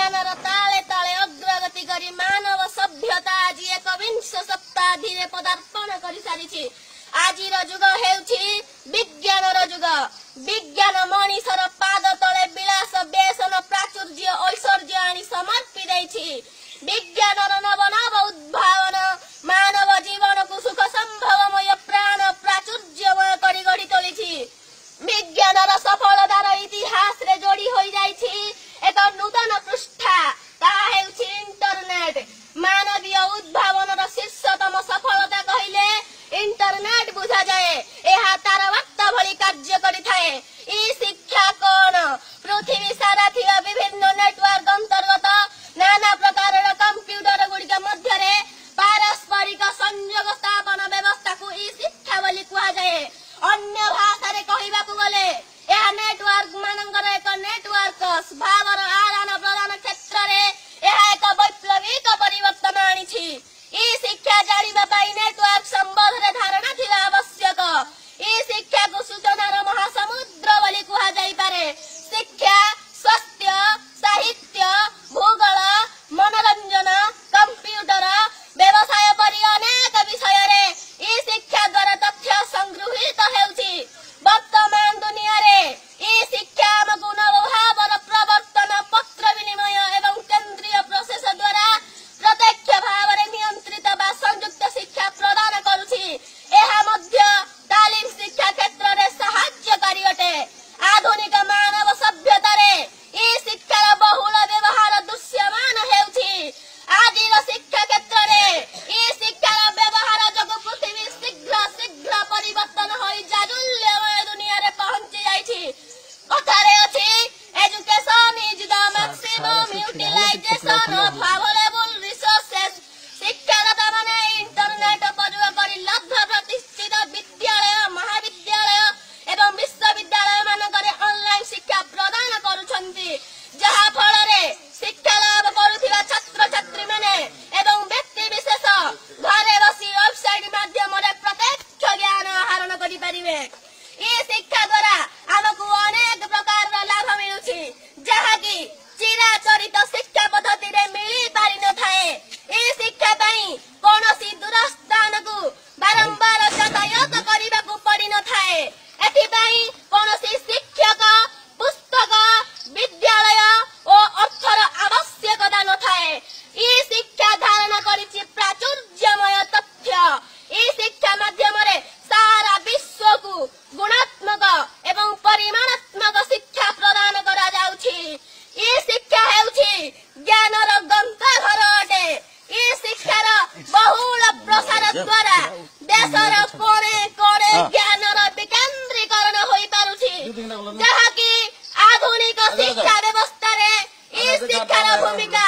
विज्ञानर ताले ताले अग्रगति करी मानव सभ्यता आज एकविंश शताब्दी पदार्पण कर सारी। आज जुग हेउछि विज्ञानर जुग। विज्ञान मनीषर पाद तले विलास व्यसन प्राचुर्य ऐश्वर्य आनी समर्पी देछि। विज्ञानर नव नव उद्भावन मानव जीवन को सुख संभवमय प्राण प्राचुर्यमय करी गढ़ी तोलिछि। विज्ञानर सफलतार इतिहास रे जोड़ी होई जाइछि एक नूतन पृष्ठा ताहा हेउछि इंटरनेट। मानवीय उद्भावनर शीर्षतम सफलता कहिले इंटरनेट बुझा जाए। एहा तार वार्ता भली कार्य करिथाए। ई शिक्षा कोन पृथ्वी सारा थिया विभिन्न नेटवर्क अंतर्गत नाना प्रकारर कंप्यूटर गुड़िक मध्य पारस्परिक संयोग स्थापन व्यवस्था को ई शिक्षा बोली कुहा जाए। अन्य भाषा रे कहिबाकू गले एहा नेटवर्क मानकर एक नेटवर्क भावर आदान प्रदान क्षेत्र रे एहा एक वैप्लविक परिवर्तन आनिछि। ई शिक्षा जानिबा पाई नेटवर्क संबंध रे धारणा थिबा आवश्यक। ई शिक्षा को सूचनार महासमुद्र बोली कुहा जाई पारे। शिक्षा स्वास्थ्य साहित्य भूगोल मनोरंजन कंप्यूटर व्यवसाय परि अनेक विषय रे ई शिक्षा द्वारा तथ्य संगृहीत हेउछि। वर्तमान दुनिया रे ई शिक्षा हमकु नवभावर प्रवर्तन पत्र विनिमय एवं केंद्रीय प्रोसेस द्वारा प्रत्यक्ष भाव रे नियंत्रित बा संयुक्त शिक्षा प्रदान करुछि। एहा मध्य तालीम शिक्षा क्षेत्र रे सहायकारी अटे। आधुनिक मानव सभ्यता रे ई शिक्षार बहुल व्यवहार दृश्यमान हेउछि। आजिर शिक्षा क्षेत्र रे ई शिक्षार व्यवहार जोगु पृथ्वी शीघ्र शीघ्र परिवर्तन होई जाजुल्यमय दुनिया रे पहुंची जाइछि। कथारे अछि education is the maximum utilisation of available resources. शिक्षादाता माने इंटरनेट प्रयोग करी लब्ध प्रतिष्ठित विद्यालय महाविद्यालय एवं विश्वविद्यालय मानकरे ऑनलाइन शिक्षा प्रदान करुछन्ति। जहा फल रे शिक्षा लाभ करुथिबा छात्र छात्री माने एवं व्यक्ति विशेष घरे बसी वेबसाइट माध्यम रे प्रत्यक्ष ज्ञान आहरण करि परिबे। ई शिक्षा द्वारा हमकु अनेक प्रकार लाभ मिलुछि जहा कि चिराचरित शिक्षा पद्धति रे मिली पारि न थाए। ई शिक्षा पई कोनोसी दूर स्थान को बारंबार यातायात करिबाकू पड़ी न थाए। एथि पई कोनोसी शिक्षक पुस्तक विद्यालय ओ अर्थर आवश्यकता न थाए। ई शिक्षा धारण करिछि प्राचुर्यमय तथ्य। ई शिक्षा माध्यम रे सारा विश्व को गुणात्मक एवं परिमाणात्मक शिक्षा प्रदान करा जाउछि। ई शिक्षा हेउछि ज्ञानर गंताघर अटे। ई शिक्षार बहुल प्रसार द्वारा देशर कोणे कोणे ज्ञानर विकेंद्रीकरण होई पारुछि। जहा कि आधुनिक शिक्षा व्यवस्था रे ई शिक्षार भूमिका